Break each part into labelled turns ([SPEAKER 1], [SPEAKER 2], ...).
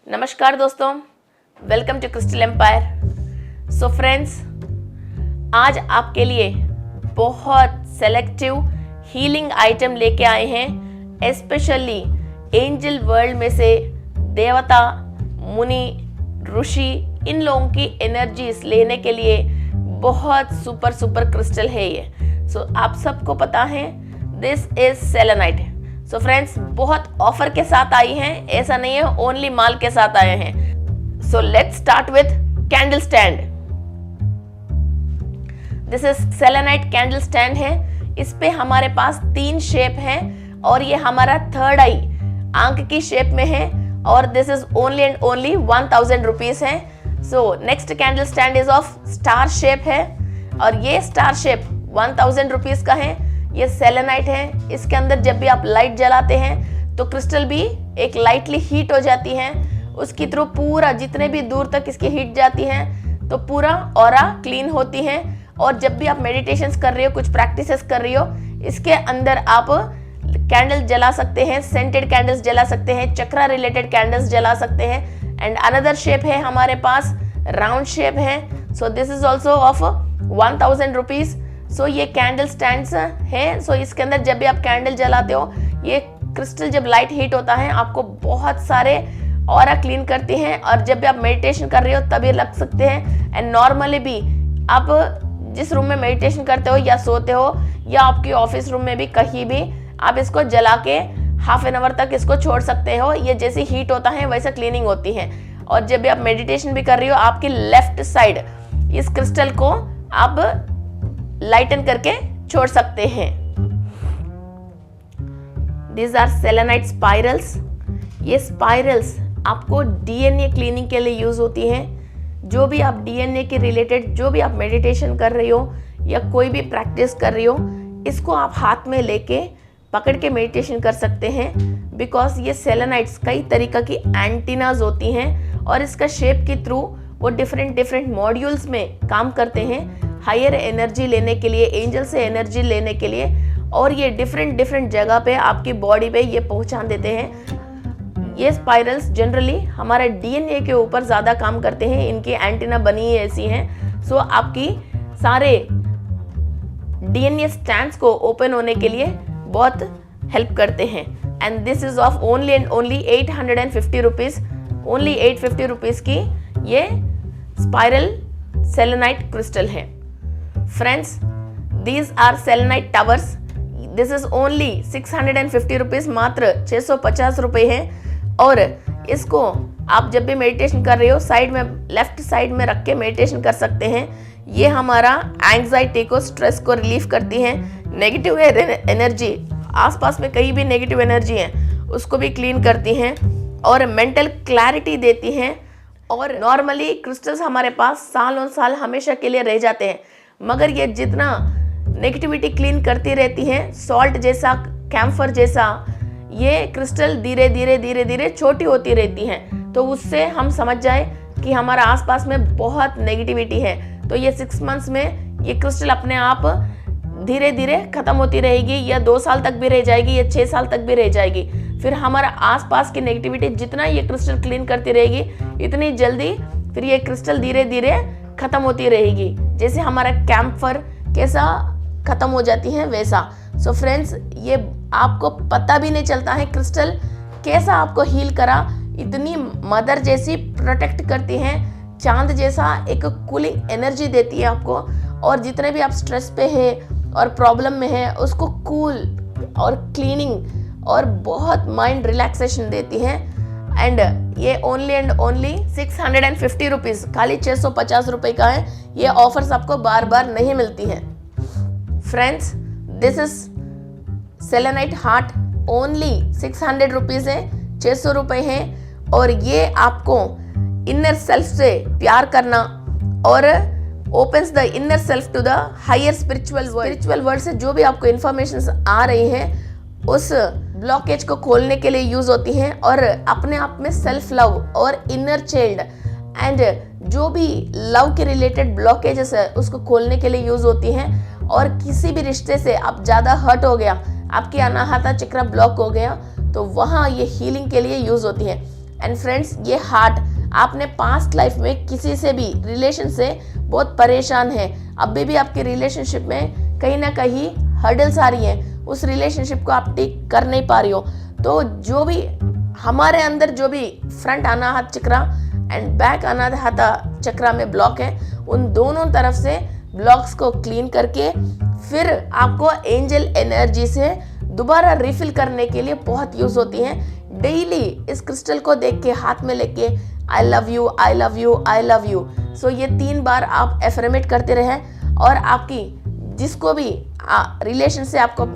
[SPEAKER 1] नमस्कार दोस्तों, welcome to Crystal Empire. So friends, आज आपके लिए बहुत सेलेक्टिव हीलिंग आइटम लेके आए हैं। स्पेशली एंजल वर्ल्ड में से देवता, मुनि, ऋषि, इन लोगों की एनर्जीज लेने के लिए बहुत सुपर क्रिस्टल है ये। सो आप सबको पता है, this is selenite. So friends, बहुत ऑफर के साथ आई हैं, ऐसा नहीं है ओनली माल के साथ आए हैं। So let's start with candle stand. This is selenite candle stand है। इस पे हमारे पास 3 शेप हैं और ये हमारा थर्ड आई आंख की शेप में है और this is only and only 1000 rupees है। So next candle stand is of star shape है और ये स्टार शेप 1000 रुपीज का है। ये सेलेनाइट है। इसके अंदर जब भी आप लाइट जलाते हैं तो क्रिस्टल भी एक लाइटली हीट हो जाती है। उसकी थ्रू पूरा जितने भी दूर तक इसकी हीट जाती है तो पूरा ऑरा क्लीन होती है। और जब भी आप मेडिटेशंस कर रहे हो, कुछ प्रैक्टिसेस कर रही हो, इसके अंदर आप कैंडल जला सकते हैं, सेंटेड कैंडल्स जला सकते हैं, चक्रा रिलेटेड कैंडल्स जला सकते हैं। एंड अनदर शेप है हमारे पास, राउंड शेप है। So this is also of 1000 rupees. So ये कैंडल स्टैंड्स हैं। सो इसके अंदर जब भी आप कैंडल जलाते हो, ये क्रिस्टल जब लाइट हीट होता है आपको बहुत सारे ऑरा क्लीन करती हैं। और जब भी आप मेडिटेशन कर रहे हो तभी लग सकते हैं। एंड नॉर्मली भी आप जिस रूम में मेडिटेशन करते हो या सोते हो या आपकी ऑफिस रूम में भी कहीं भी आप इसको जला के हाफ एन आवर तक इसको छोड़ सकते हो। ये जैसे हीट होता है वैसे क्लीनिंग होती है। और जब भी आप मेडिटेशन भी कर रही हो, आपकी लेफ्ट साइड इस क्रिस्टल को आप लाइटन करके छोड़ सकते हैं। These are selenite spirals। ये स्पाइरल्स आपको डीएनए क्लीनिंग के लिए यूज होती हैं। जो भी आप डीएनए के रिलेटेड जो भी आप मेडिटेशन कर रही हो या कोई भी प्रैक्टिस कर रही हो, इसको आप हाथ में लेके पकड़ के मेडिटेशन कर सकते हैं। बिकॉज ये सेलेनाइट्स कई तरीक़ा की एंटीनाज होती हैं और इसका शेप के थ्रू वो डिफरेंट मॉड्यूल्स में काम करते हैं, हायर एनर्जी लेने के लिए, एंजल से एनर्जी लेने के लिए। और ये डिफरेंट जगह पे आपकी बॉडी पे ये पहुंचा देते हैं। ये स्पाइरल्स जनरली हमारे डीएनए के ऊपर ज़्यादा काम करते हैं। इनकी एंटीना बनी ऐसी हैं। सो आपकी सारे डीएनए स्ट्रैंड्स को ओपन होने के लिए बहुत हेल्प करते हैं। And this is of only and only 850 rupees. Only 850 rupees की ये स्पाइरल सेलेनाइट क्रिस्टल है। Friends, these are selenite towers. This is only 650 rupees, मात्र 650 रुपये है। और इसको आप जब भी मेडिटेशन कर रहे हो साइड में, लेफ्ट साइड में रख के मेडिटेशन कर सकते हैं। ये हमारा एंग्जाइटी को, स्ट्रेस को रिलीफ करती है। नेगेटिव एनर्जी, आसपास में कहीं भी नेगेटिव एनर्जी है उसको भी क्लीन करती हैं और मेंटल क्लैरिटी देती हैं। और नॉर्मली क्रिस्टल्स हमारे पास सालों साल हमेशा के लिए रह जाते हैं, मगर ये जितना नेगेटिविटी क्लीन करती रहती है, सॉल्ट जैसा, कैम्फर जैसा, ये क्रिस्टल धीरे धीरे छोटी होती रहती हैं। तो उससे हम समझ जाए कि हमारा आसपास में बहुत नेगेटिविटी है। तो ये 6 मंथ्स में ये क्रिस्टल अपने आप धीरे धीरे खत्म होती रहेगी, या 2 साल तक भी रह जाएगी, या 6 साल तक भी रह जाएगी। फिर हमारा आसपास की नेगेटिविटी जितना ये क्रिस्टल क्लीन करती रहेगी, इतनी जल्दी फिर ये क्रिस्टल धीरे धीरे खत्म होती रहेगी। जैसे हमारा कैम्फर कैसा खत्म हो जाती है वैसा। सो फ्रेंड्स, ये आपको पता भी नहीं चलता है क्रिस्टल कैसा आपको हील करा। इतनी मदर जैसी प्रोटेक्ट करती हैं, चांद जैसा एक कूलिंग एनर्जी देती है आपको। और जितने भी आप स्ट्रेस पे है और प्रॉब्लम में है उसको कूल और क्लीनिंग और बहुत माइंड रिलैक्सेशन देती है। एंड ये ओनली एंड ओनली 650 रुपीज़, खाली 650 रुपये का है। ये ऑफर्स आपको बार बार नहीं मिलती हैं। Friends, this is selenite heart, only 600 rupees है, 600 रुपये हैं। और ये आपको इनर सेल्फ से प्यार करना और opens the inner self to the higher spiritual world से जो भी आपको इन्फॉर्मेशन आ रही हैं उस ब्लॉकेज को खोलने के लिए यूज होती हैं। और अपने आप में सेल्फ लव और इनर चाइल्ड एंड जो भी लव के रिलेटेड ब्लॉकेजेस है उसको खोलने के लिए यूज होती हैं। और किसी भी रिश्ते से आप ज़्यादा हर्ट हो गया, आपकी अनाहता चक्र ब्लॉक हो गया, तो वहाँ ये हीलिंग के लिए यूज होती है। एंड फ्रेंड्स, ये हार्ट आपने पास्ट लाइफ में किसी से भी रिलेशन से बहुत परेशान है, अभी भी आपके रिलेशनशिप में कहीं ना कहीं हर्डल्स आ रही हैं, उस रिलेशनशिप को आप ठीक कर नहीं पा रही हो, तो जो भी हमारे अंदर जो भी front Anahat chakra and back अनाहत चक्रा में ब्लॉक है, उन दोनों तरफ से ब्लॉक्स को क्लीन करके फिर आपको एंजल एनर्जी से दोबारा रिफिल करने के लिए बहुत यूज होती हैं। डेली इस क्रिस्टल को देख के हाथ में लेके I love you, I love you, I love you, so ये 3 बार आप एफर्मेट करते रहें और आपकी जिसको भी रिलेशन से आपको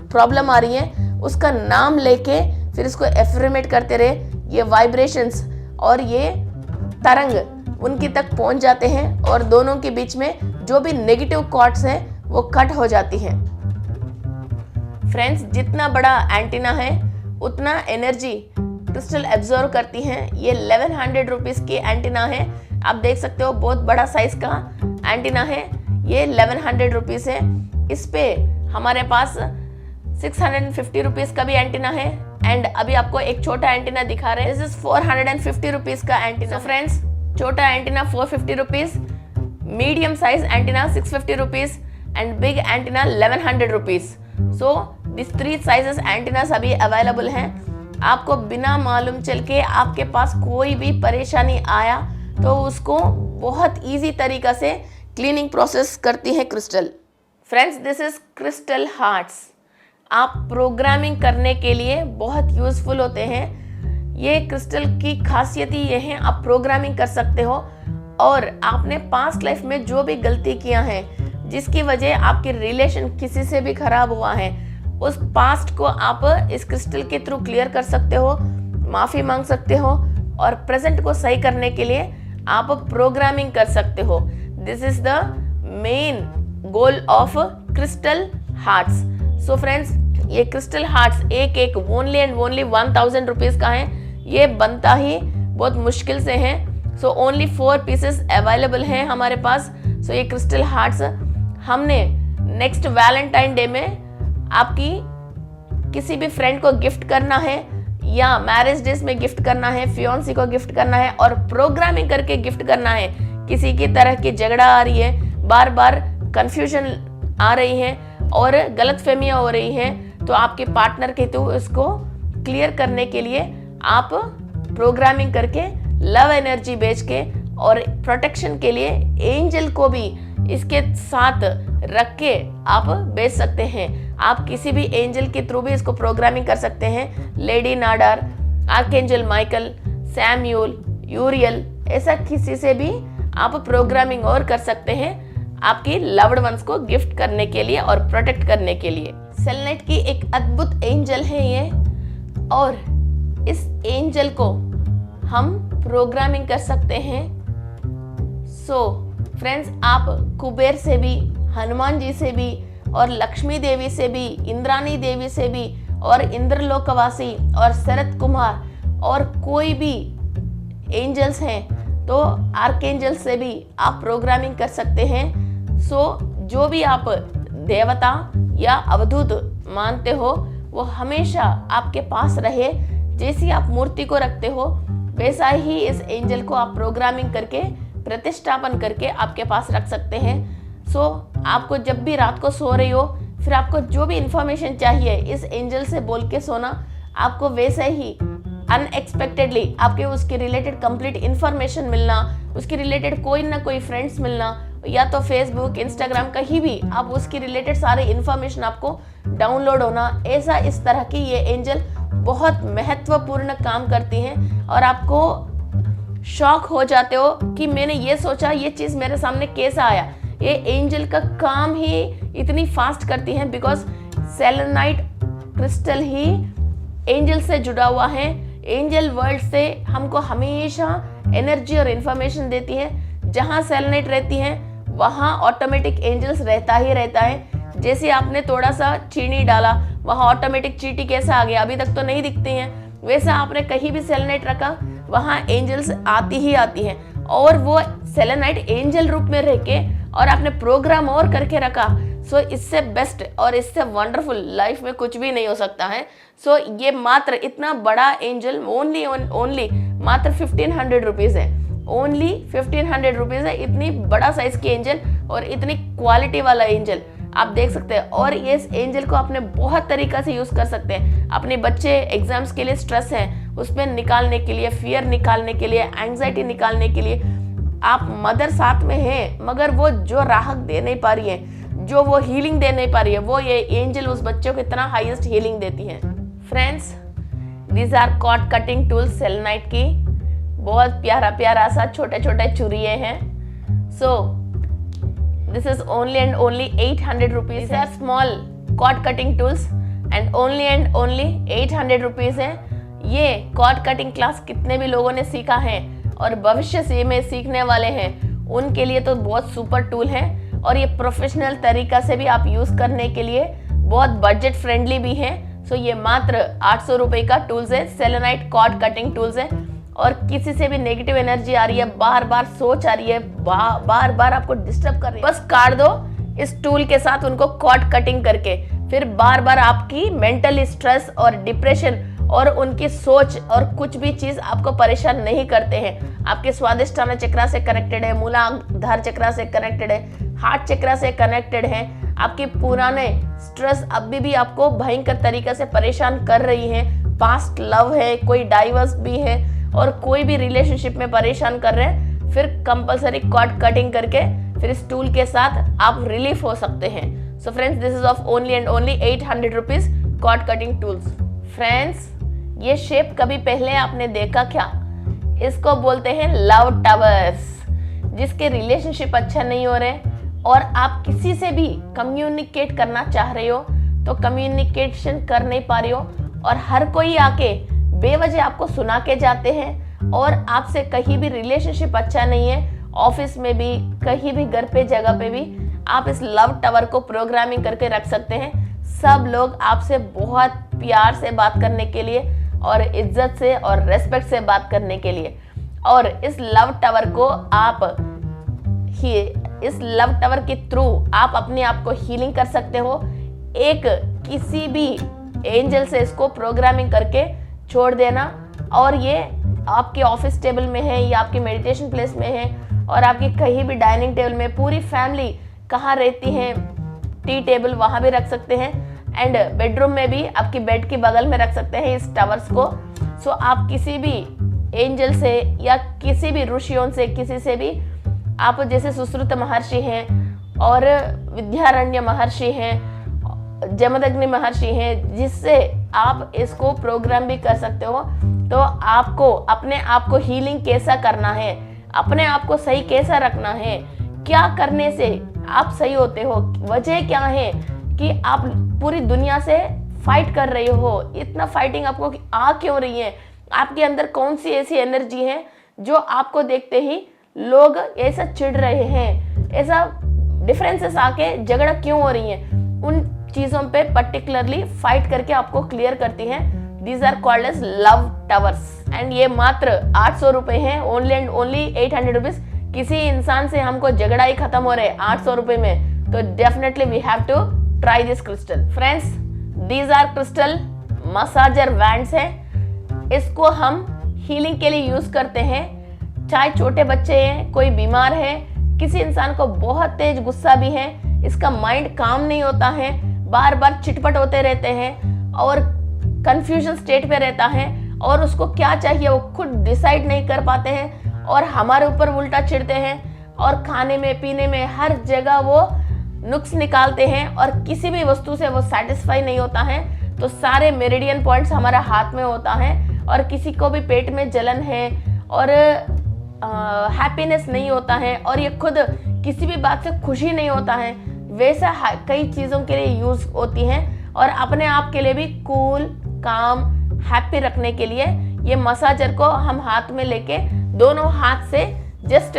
[SPEAKER 1] प्रॉब्लम आ रही है उसका नाम लेके फिर इसको एफर्मेट करते रहे। ये वाइब्रेशंस और ये तरंग उनकी तक पहुंच जाते हैं और दोनों के बीच में जो भी नेगेटिव कॉर्ड्स हैं वो कट हो जाती हैं। फ्रेंड्स, जितना बड़ा एंटीना है उतना एनर्जी क्रिस्टल एब्जॉर्व करती हैं। ये 1100 रुपीस की एंटीना है, आप देख सकते हो बहुत बड़ा साइज का एंटीना है। ये 1100 रुपीस है। इस पे हमारे पास 650 रुपीस का भी एंटीना है एंड अभी आपको एक छोटा एंटीना दिखा रहे हैं। दिस इज 450 रुपीस का एंटीना। फ्रेंड्स, छोटा antenna 450 rupees, medium size antenna 650 rupees and big antenna 1100 rupees. So this 3 sizes antennas अभी अवेलेबल हैं। आपको बिना मालूम चल के आपके पास कोई भी परेशानी आया तो उसको बहुत इजी तरीका से क्लीनिंग प्रोसेस करती है crystal. Friends, this is crystal hearts. आप प्रोग्रामिंग करने के लिए बहुत यूजफुल होते हैं। ये क्रिस्टल की खासियत ही ये है, आप प्रोग्रामिंग कर सकते हो और आपने पास्ट लाइफ में जो भी गलती किया है जिसकी वजह आपके रिलेशन किसी से भी खराब हुआ है, उस पास्ट को आप इस क्रिस्टल के थ्रू क्लियर कर सकते हो, माफ़ी मांग सकते हो और प्रेजेंट को सही करने के लिए आप प्रोग्रामिंग कर सकते हो। This is the main goal of crystal hearts. So friends, ये क्रिस्टल हार्ट्स एक ओनली एंड ओनली 1000 रुपीज़ का है। ये बनता ही बहुत मुश्किल से है। सो ओनली 4 पीसेस अवेलेबल हैं हमारे पास। सो ये क्रिस्टल हार्ट्स हमने नेक्स्ट वैलेंटाइन डे में आपकी किसी भी फ्रेंड को गिफ्ट करना है या मैरिज डेज में गिफ्ट करना है, फियोन्सी को गिफ्ट करना है और प्रोग्रामिंग करके गिफ्ट करना है। किसी की तरह की झगड़ा आ रही है, बार बार कंफ्यूजन आ रही है और गलतफहमियां हो रही हैं, तो आपके पार्टनर के तो इसको क्लियर करने के लिए आप प्रोग्रामिंग करके लव एनर्जी बेच के और प्रोटेक्शन के लिए एंजल को भी इसके साथ रख के आप बेच सकते हैं। आप किसी भी एंजल के थ्रू भी इसको प्रोग्रामिंग कर सकते हैं। Lady Nada, archangel Michael, Samuel, Uriel, ऐसा किसी से भी आप प्रोग्रामिंग और कर सकते हैं आपकी लव्ड वंस को गिफ्ट करने के लिए और प्रोटेक्ट करने के लिए। सेलेनाइट की एक अद्भुत एंजल है ये और इस एंजल को हम प्रोग्रामिंग कर सकते हैं। सो फ्रेंड्स, आप कुबेर से भी, हनुमान जी से भी और लक्ष्मी देवी से भी, इंद्राणी देवी से भी और इंद्रलोकवासी और शरद कुमार और कोई भी एंजल्स हैं तो आर्कएंजल से भी आप प्रोग्रामिंग कर सकते हैं। सो जो भी आप देवता या अवधूत मानते हो वो हमेशा आपके पास रहे। जैसी आप मूर्ति को रखते हो वैसा ही इस एंजल को आप प्रोग्रामिंग करके प्रतिष्ठापन करके आपके पास रख सकते हैं। सो आपको जब भी रात को सो रही हो, फिर आपको जो भी इंफॉर्मेशन चाहिए इस एंजल से बोल के सोना, आपको वैसे ही अनएक्सपेक्टेडली आपके उसके रिलेटेड कंप्लीट इंफॉर्मेशन मिलना, उसके रिलेटेड कोई ना कोई फ्रेंड्स मिलना, या तो फेसबुक, इंस्टाग्राम, कहीं भी आप उसकी रिलेटेड सारे इंफॉर्मेशन आपको डाउनलोड होना। ऐसा इस तरह की ये एंजल बहुत महत्वपूर्ण काम करती हैं और आपको शॉक हो जाते हो कि मैंने ये सोचा ये चीज़ मेरे सामने कैसा आया। ये एंजल का काम ही इतनी फास्ट करती हैं because selenite crystal he angel से जुड़ा हुआ है। एंजल वर्ल्ड से हमको हमेशा एनर्जी और इन्फॉर्मेशन देती है। जहाँ सेलेनाइट रहती है वहाँ ऑटोमेटिक एंजल्स रहता ही रहता है। जैसे आपने थोड़ा सा चीनी डाला, वहाँ ऑटोमेटिक चींटी कैसा आ गया, अभी तक तो नहीं दिखती हैं। वैसा आपने कहीं भी सेलेनाइट रखा, वहाँ एंजल्स आती ही आती हैं और वो सेलेनाइट एंजल रूप में रह के और आपने प्रोग्राम और करके रखा सो इससे बेस्ट और इससे वंडरफुल लाइफ में कुछ भी नहीं हो सकता है। सो ये मात्र इतना बड़ा एंजल ओनली मात्र 1500 रुपीज़ है, ओनली 1500 रुपीज़ है। इतनी बड़ा साइज की एंजल और इतनी क्वालिटी वाला एंजल आप देख सकते हैं। और ये इस एंजल को आपने बहुत तरीका से यूज़ कर सकते हैं। अपने बच्चे एग्जाम्स के लिए स्ट्रेस है उसमें निकालने के लिए, फियर निकालने के लिए, एंग्जाइटी निकालने के लिए। आप मदर साथ में हैं मगर वो जो राहत दे नहीं पा रही है, जो वो हीलिंग दे नहीं पा रही है, वो ये एंजल उस बच्चों को इतना हाईएस्ट हीलिंग देती है। Friends, these are cord cutting tools selenite की। बहुत प्यारा प्यारा सा छोटे छोटे चुरिये हैं। So this is only and only 800 rupees. These are small cord cutting tools and only 800 rupees है। ये कॉर्ड कटिंग क्लास कितने भी लोगों ने सीखा है और भविष्य से में सीखने वाले हैं उनके लिए तो बहुत सुपर टूल है। और ये प्रोफेशनल तरीका से भी आप यूज़ करने के लिए बहुत बजट फ्रेंडली भी है। सो ये मात्र 800 रुपये का टूल्स है, सेलेनाइट कॉर्ड कटिंग टूल्स है। और किसी से भी नेगेटिव एनर्जी आ रही है, बार बार सोच आ रही है, बार बार आपको डिस्टर्ब कर रही है, बस काट दो इस टूल के साथ उनको कॉर्ड कटिंग करके। फिर बार बार आपकी मेंटल स्ट्रेस और डिप्रेशन और उनकी सोच और कुछ भी चीज आपको परेशान नहीं करते हैं। आपके स्वादिष्ठान चक्रा से कनेक्टेड है, मूलाधार चक्रा से कनेक्टेड है, हार्ट चक्रा से कनेक्टेड है। आपके पुराने स्ट्रेस अभी भी आपको भयंकर तरीके से परेशान कर रही है। पास्ट लव है, कोई डाइवर्स भी है और कोई भी रिलेशनशिप में परेशान कर रहे हैं, फिर कंपलसरी कॉर्ड कटिंग करके फिर इस टूल के साथ आप रिलीफ हो सकते हैं। So friends, this is of only and only 800 rupees cord cutting tools. Friends, ये शेप कभी पहले आपने देखा क्या? इसको बोलते हैं लव टावर्स। जिसके रिलेशनशिप अच्छा नहीं हो रहे और आप किसी से भी कम्युनिकेट करना चाह रहे हो तो कम्युनिकेशन कर नहीं पा रहे हो और हर कोई आके बेवजह आपको सुना के जाते हैं और आपसे कहीं भी रिलेशनशिप अच्छा नहीं है, ऑफिस में भी, कहीं भी, घर पे, जगह पे भी आप इस लव टावर को प्रोग्रामिंग करके रख सकते हैं। सब लोग आपसे बहुत प्यार से बात करने के लिए और इज्जत से और रेस्पेक्ट से बात करने के लिए। और इस लव टावर को इस लव टावर के थ्रू आप अपने आप को हीलिंग कर सकते हो। एक किसी भी एंजल से इसको प्रोग्रामिंग करके छोड़ देना और ये आपके ऑफिस टेबल में है या आपके मेडिटेशन प्लेस में है और आपकी कहीं भी डाइनिंग टेबल में, पूरी फैमिली कहाँ रहती है, टी टेबल वहाँ भी रख सकते हैं एंड बेडरूम में भी आपकी बेड के बगल में रख सकते हैं इस टावर्स को। सो आप किसी भी एंजल से या किसी भी ऋषियों से, किसी से भी, आप जैसे सुश्रुत महर्षि हैं और विद्यारण्य महर्षि हैं, जमदग्नि महर्षि हैं, जिससे आप इसको प्रोग्राम भी कर सकते हो। तो आपको अपने आप को हीलिंग कैसा करना है, अपने आप को सही कैसा रखना है, क्या करने से आप सही होते हो, वजह क्या है कि आप पूरी दुनिया से फाइट कर रहे हो, इतना फाइटिंग आपको आ क्यों रही है, आपके अंदर कौन सी ऐसी एनर्जी है जो आपको देखते ही लोग ऐसा चिढ़ रहे हैं, ऐसा डिफरेंसेस आके झगड़ा क्यों हो रही है, उन चीजों पे पर्टिकुलरली फाइट करके आपको क्लियर करती है। These are called as love towers and ये मात्र 800 रुपए हैं, ओनली एंड ओनली 800 रुपीज। किसी इंसान से हमको झगड़ा ही खत्म हो रहे 800 रुपए में, तो definitely we have to try this crystal. Friends, these are crystal massager wands है। इसको हम हीलिंग के लिए यूज करते हैं, चाहे छोटे बच्चे हैं, कोई बीमार है, किसी इंसान को बहुत तेज गुस्सा भी है, इसका माइंड काम नहीं होता है, बार बार चिटपट होते रहते हैं और कंफ्यूजन स्टेट पे रहता है और उसको क्या चाहिए वो खुद डिसाइड नहीं कर पाते हैं और हमारे ऊपर उल्टा चिढ़ते हैं और खाने में, पीने में, हर जगह वो नुक्स निकालते हैं और किसी भी वस्तु से वो सेटिस्फाई नहीं होता है। तो सारे मेरिडियन पॉइंट्स हमारा हाथ में होता है और किसी को भी पेट में जलन है और हैप्पीनेस नहीं होता है और ये खुद किसी भी बात से खुशी नहीं होता है, वैसा कई चीज़ों के लिए यूज होती हैं। और अपने आप के लिए भी कूल, काम, हैप्पी रखने के लिए ये मसाजर को हम हाथ में लेके दोनों हाथ से जस्ट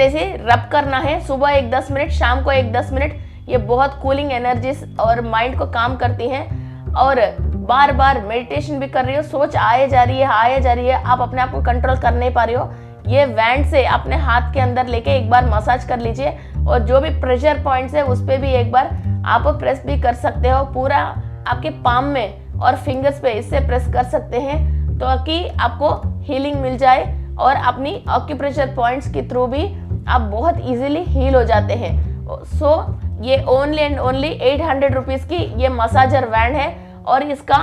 [SPEAKER 1] ऐसे रब करना है। सुबह एक 10 मिनट, शाम को एक 10 मिनट। ये बहुत कूलिंग एनर्जीज और माइंड को काम करती हैं और बार बार मेडिटेशन भी कर रही हो, सोच आए जा रही है, आप अपने आप को कंट्रोल कर नहीं पा रही हो, ये वैंड से अपने हाथ के अंदर लेके एक बार मसाज कर लीजिए। और जो भी प्रेशर पॉइंट्स है उस पे भी एक बार आप प्रेस भी कर सकते हो, पूरा आपके पाम में और फिंगर्स पे इससे प्रेस कर सकते हैं ताकि आपको हीलिंग मिल जाए और अपनी एक्यूप्रेशर पॉइंट्स के थ्रू भी आप बहुत इजीली हील हो जाते हैं। सो ये ओनली एंड ओनली 800 रुपीज़ की ये मसाजर वैंड है और इसका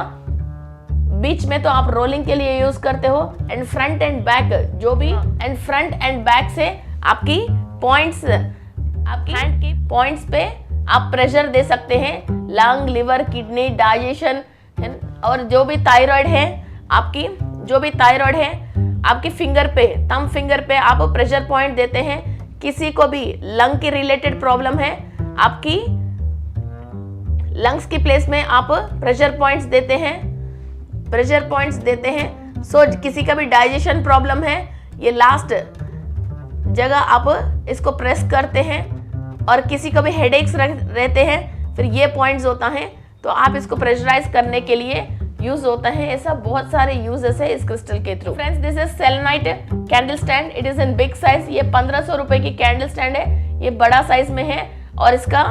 [SPEAKER 1] बीच में तो आप रोलिंग के लिए यूज करते हो एंड फ्रंट एंड बैक जो भी एंड फ्रंट एंड बैक से आपकी पॉइंट्स, आपकी हैंड की पॉइंट्स पे आप प्रेशर दे सकते हैं। लंग, लिवर, किडनी, डाइजेशन और जो भी थायराइड है आपकी, जो भी थायराइड है आपकी फिंगर पे, थंब फिंगर पे आप प्रेशर पॉइंट देते हैं। किसी को भी लंग की रिलेटेड प्रॉब्लम है, आपकी लंग्स की प्लेस में आप प्रेशर पॉइंट्स देते हैं, प्रेशर पॉइंट्स देते हैं। सो किसी का भी डाइजेशन प्रॉब्लम है, ये लास्ट जगह आप इसको प्रेस करते हैं। और किसी को भी हेडेक्स रहते हैं, फिर ये पॉइंट्स होता है तो आप इसको प्रेशराइज करने के लिए यूज होता है। ऐसा बहुत सारे यूजेस है इस क्रिस्टल के through. Friends, this is selenite candle stand, it is in big size. ये 1500 रुपए की कैंडल स्टैंड है, ये बड़ा साइज में है और इसका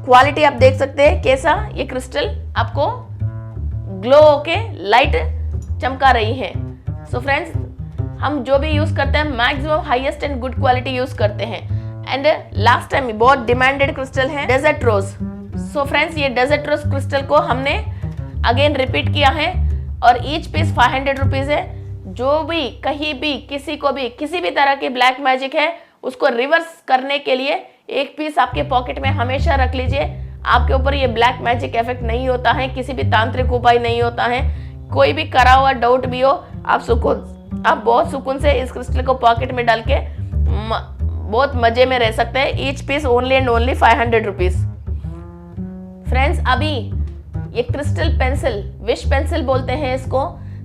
[SPEAKER 1] क्वालिटी आप देख सकते हैं कैसा ये क्रिस्टल आपको ग्लो होके लाइट चमका रही है। सो फ्रेंड्स, हम जो भी यूज करते हैं maximum highest and good quality use करते हैं। एंड लास्ट टाइम बहुत डिमांडेड क्रिस्टल है डेजर्ट रोज। सो फ्रेंड्स, ये डेजर्ट रोज क्रिस्टल को हमने अगेन रिपीट किया है और ईच पीस 500 रुपीज है। जो भी कहीं भी किसी को भी किसी भी तरह की ब्लैक मैजिक है उसको रिवर्स करने के लिए एक पीस आपके पॉकेट में हमेशा रख लीजिए। आपके ऊपर ये ब्लैक मैजिक इफेक्ट नहीं होता है, किसी भी तांत्रिक उपाय नहीं होता है, कोई भी करा हुआ डाउट भी हो, आप बहुत सुकून से इस क्रिस्टल को पॉकेट में डाल के बहुत मजे में रह सकते हैं। Each piece only and only 500 rupees. Friends, अभी ये क्रिस्टल पेंसिल, विश पेंसिल बोलते हैं इसको,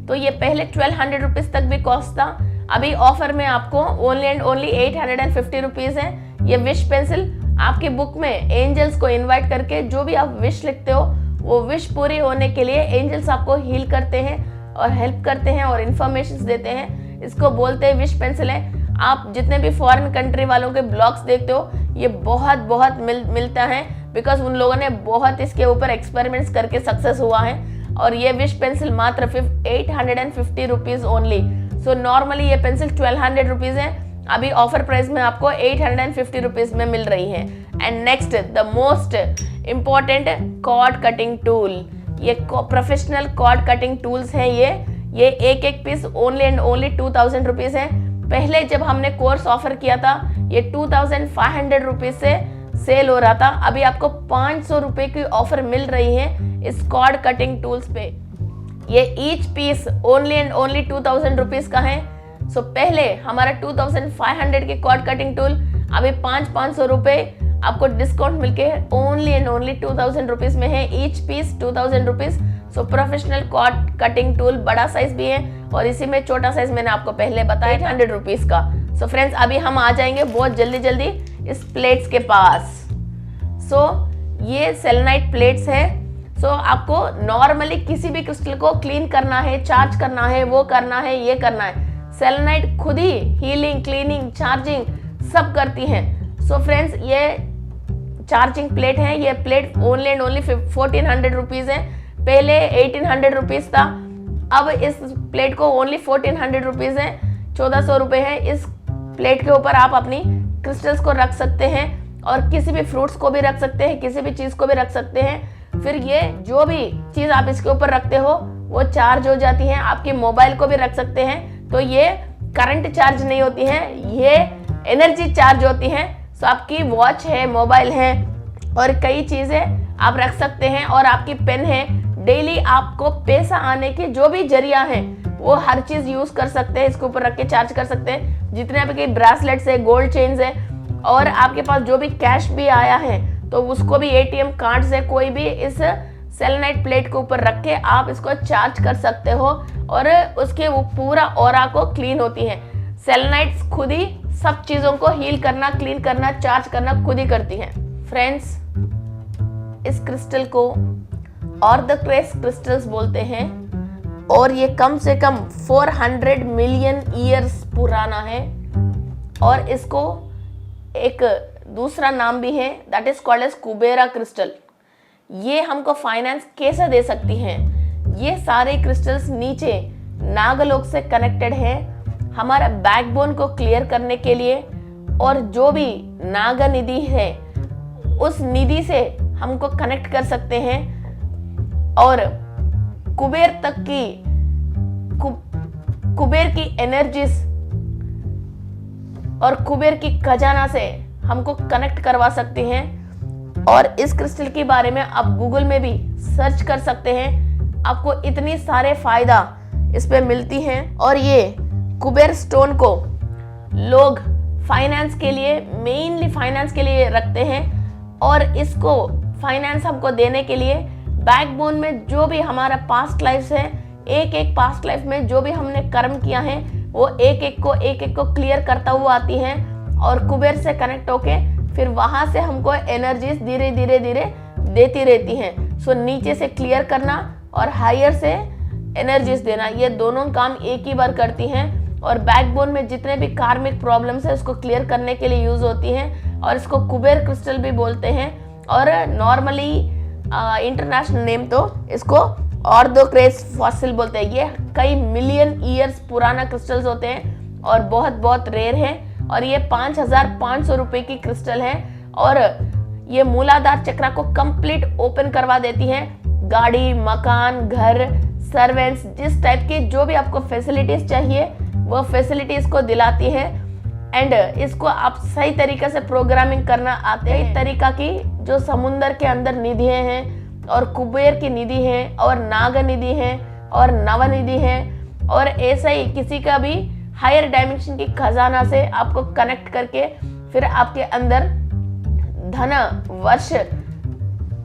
[SPEAKER 1] तो ये पहले 1200 रुपीज तक भी कॉस्ट था। अभी ऑफर में आपको ओनली एंड ओनली 850 रुपीज है। ये विश पेंसिल आपकी बुक में एंजल्स को इनवाइट करके जो भी आप विश लिखते हो वो विश पूरी होने के लिए एंजल्स आपको हील करते हैं और हेल्प करते हैं और इन्फॉर्मेशन देते हैं। इसको बोलते हैं विश पेंसिल है। आप जितने भी फॉरेन कंट्री वालों के ब्लॉग्स देखते हो ये बहुत मिलता है, बिकॉज उन लोगों ने बहुत इसके ऊपर एक्सपेरिमेंट्स करके सक्सेस हुआ है। और ये विश पेंसिल मात्र 850 रुपीज ओनली। सो नॉर्मली ये पेंसिल 1200 रुपीज है, अभी ऑफर प्राइस में आपको 850 रुपीज में मिल रही है। And next the most important cord cutting tool. ये प्रोफेशनल कॉर्ड कटिंग टूल्स हैं। ये एक piece only and only 2000 rupees है। पहले जब हमने कोर्स ऑफर किया था ये 2500 रुपीज से सेल हो रहा था, अभी आपको 500 रुपए की ऑफर मिल रही है इस कॉर्ड कटिंग टूल्स पे। ये each piece only and only 2000 rupees का है। सो पहले हमारा 2500 के कॉर्ड कटिंग टूल अभी 500 रुपए आपको डिस्काउंट मिलके ओनली एंड ओनली 2000 रुपीज में है। Each piece 2000 rupees. So professional cord cutting tool बड़ा साइज भी है और इसी में छोटा साइज मैंने आपको पहले बताया 800 रुपीज का। सो फ्रेंड्स, अभी हम आ जाएंगे बहुत जल्दी इस प्लेट्स के पास। सो ये सेलेनाइट प्लेट्स है। सो आपको नॉर्मली किसी भी क्रिस्टल को क्लीन करना है, चार्ज करना है, वो करना है, ये करना है। सेलेनाइट खुद ही हीलिंग, क्लीनिंग, चार्जिंग सब करती है। सो फ्रेंड्स, ये चार्जिंग प्लेट है। ये plate only and only 1400 rupees है। पहले 1800 रुपीज था, अब इस प्लेट को ओनली 1400 रुपीज है, 1400 रुपए है। इस प्लेट के ऊपर आप अपनी क्रिस्टल्स को रख सकते हैं और किसी भी फ्रूट्स को भी रख सकते हैं, किसी भी चीज को भी रख सकते हैं। फिर ये जो भी चीज आप इसके ऊपर रखते हो वो चार्ज हो जाती है। आपकी मोबाइल को भी रख सकते हैं, तो ये करंट चार्ज नहीं होती है, ये एनर्जी चार्ज होती है। सो आपकी वॉच है, मोबाइल है और कई चीजें आप रख सकते हैं। और आपकी पेन है, डेली आपको पैसा आने के जो भी जरिया है वो हर चीज यूज कर सकते हैं, इसके ऊपर रख के चार्ज कर सकते हैं। जितने आपके ब्रेसलेट्स है, गोल्ड चेन्स है और आपके पास जो भी कैश भी आया है तो उसको भी एटीएम कार्ड से कोई भी इस सेलेनाइट प्लेट के ऊपर रख के आप इसको चार्ज कर सकते हो और उसके वो पूरा ऑरा को क्लीन होती है। सेलेनाइट्स खुद ही सब चीजों को हील करना, क्लीन करना, चार्ज करना खुद ही करती है। फ्रेंड्स, इस क्रिस्टल को ऑर्थोक्रेस क्रिस्टल्स बोलते हैं और ये कम से कम 400 मिलियन ईयर्स पुराना है और इसको एक दूसरा नाम भी है, that is called as Kubera crystal. ये हमको फाइनेंस कैसे दे सकती हैं? ये सारे क्रिस्टल्स नीचे नागलोक से कनेक्टेड है, हमारा बैकबोन को क्लियर करने के लिए, और जो भी नाग निधि है उस निधि से हमको कनेक्ट कर सकते हैं, और कुबेर तक की कुबेर की एनर्जीज और कुबेर की खजाना से हमको कनेक्ट करवा सकते हैं। और इस क्रिस्टल के बारे में आप गूगल में भी सर्च कर सकते हैं, आपको इतनी सारे फायदा इस पे मिलती हैं। और ये कुबेर स्टोन को लोग फाइनेंस के लिए, मेनली फाइनेंस के लिए रखते हैं, और इसको फाइनेंस हमको देने के लिए बैकबोन में जो भी हमारा पास्ट लाइफ है, एक एक पास्ट लाइफ में जो भी हमने कर्म किया है वो एक एक को क्लियर करता हुआ आती है, और कुबेर से कनेक्ट होके फिर वहां से हमको एनर्जीज धीरे धीरे धीरे देती रहती हैं। सो नीचे से क्लियर करना और हायर से एनर्जीज देना, ये दोनों काम एक ही बार करती हैं, और बैकबोन में जितने भी कार्मिक प्रॉब्लम्स है उसको क्लियर करने के लिए यूज होती हैं, और इसको कुबेर क्रिस्टल भी बोलते हैं। और नॉर्मली इंटरनेशनल नेम तो इसको ऑर्थोक्रेस फॉसिल बोलते हैं। ये कई मिलियन ईयर्स पुराना क्रिस्टल्स होते हैं और बहुत बहुत रेयर है, और ये 5,500 रुपए की क्रिस्टल है, और ये मूलाधार चक्र को कंप्लीट ओपन करवा देती है। गाड़ी, मकान, घर, सर्वेंट्स, जिस टाइप की जो भी आपको फैसिलिटीज चाहिए वो फैसिलिटीज को दिलाती है। एंड इसको आप सही तरीके से प्रोग्रामिंग करना आते हैं। इस तरीका की जो समुंदर के अंदर निधियां हैं, और कुबेर की निधि है, और नाग निधि है, और नव निधि है, और ऐसा ही किसी का भी हायर डायमेंशन की खजाना से आपको कनेक्ट करके फिर आपके अंदर धन वर्ष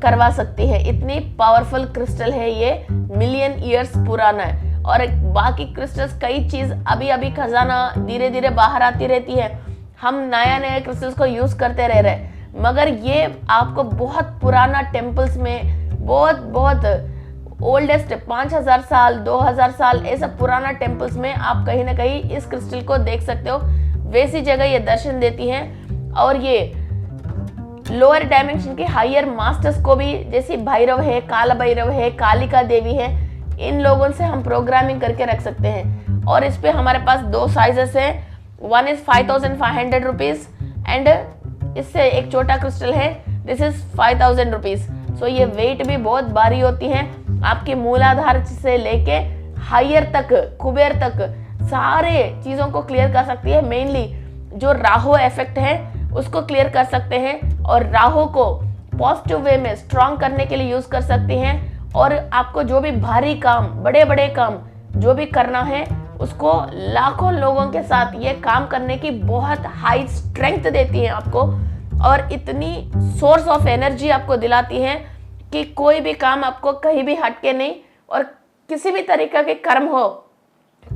[SPEAKER 1] करवा सकती है। इतनी पावरफुल क्रिस्टल है ये, मिलियन ईयर्स पुराना है। और बाकी क्रिस्टल्स कई चीज अभी अभी खजाना धीरे धीरे बाहर आती रहती है, हम नया नया क्रिस्टल्स को यूज करते रह रहे, मगर ये आपको बहुत पुराना टेम्पल्स में, बहुत बहुत ओल्डेस्ट 5,000 साल 2,000 साल ऐसा पुराना टेम्पल्स में आप कहीं ना कहीं इस क्रिस्टल को देख सकते हो। वैसी जगह ये दर्शन देती है, और ये लोअर डायमेंशन के हायर मास्टर्स को भी, जैसे भैरव है, काला भैरव है, कालिका देवी है, इन लोगों से हम प्रोग्रामिंग करके रख सकते हैं। और इस पे हमारे पास दो साइजेस है, वन इज 5,500 रुपीज, एंड इससे एक छोटा क्रिस्टल है, दिस इज 5,000 रुपीज। सो ये वेट भी बहुत भारी होती है, आपके मूलाधार से लेके हायर तक, कुबेर तक सारे चीजों को क्लियर कर सकती है। मेनली जो राहु इफेक्ट है उसको क्लियर कर सकते हैं, और राहु को पॉजिटिव वे में स्ट्रॉन्ग करने के लिए यूज कर सकते हैं। और आपको जो भी भारी काम, बड़े बड़े काम जो भी करना है, उसको लाखों लोगों के साथ ये काम करने की बहुत हाई स्ट्रेंथ देती है आपको, और इतनी सोर्स ऑफ एनर्जी आपको दिलाती है कि कोई भी काम आपको कहीं भी हटके नहीं, और किसी भी तरीके के कर्म हो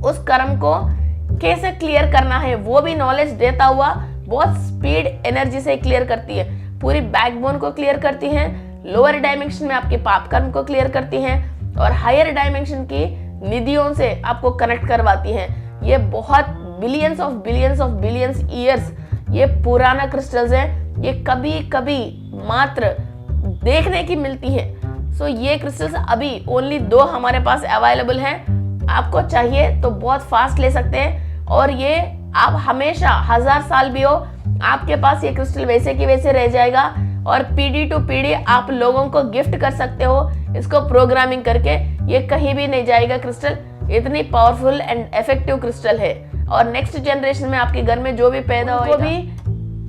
[SPEAKER 1] उस कर्म को कैसे क्लियर करना है वो भी नॉलेज देता हुआ बहुत स्पीड एनर्जी से क्लियर करती है। पूरी बैकबोन को क्लियर करती है, लोअर डायमेंशन में आपके पाप कर्म को क्लियर करती हैं, और हायर डायमेंशन की निधियों से आपको कनेक्ट करवाती हैं। ये बहुत बिलियंस ऑफ बिलियंस ईयर्स ये पुराना क्रिस्टल्स है, ये कभी कभी मात्र देखने की मिलती है। सो ये क्रिस्टल्स अभी ओनली 2 हमारे पास अवेलेबल हैं, आपको चाहिए तो बहुत फास्ट ले सकते हैं, और ये आप हमेशा 1000 साल भी हो आपके पास ये क्रिस्टल वैसे की वैसे रह जाएगा, और पीढ़ी टू पीढ़ी आप लोगों को गिफ्ट कर सकते हो इसको प्रोग्रामिंग करके, ये कहीं भी नहीं जाएगा क्रिस्टल। इतनी पावरफुल एंड इफेक्टिव क्रिस्टल है, और नेक्स्ट जनरेशन में आपके घर में जो भी पैदा होगा भी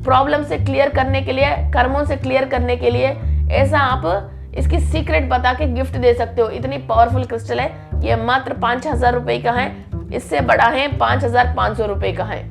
[SPEAKER 1] प्रॉब्लम से क्लियर करने के लिए, कर्मों से क्लियर करने के लिए, ऐसा आप इसकी सीक्रेट बता के गिफ्ट दे सकते हो। इतनी पावरफुल क्रिस्टल है, ये मात्र 5,000 रुपए का है, इससे बड़ा है 5,500 रुपए का है।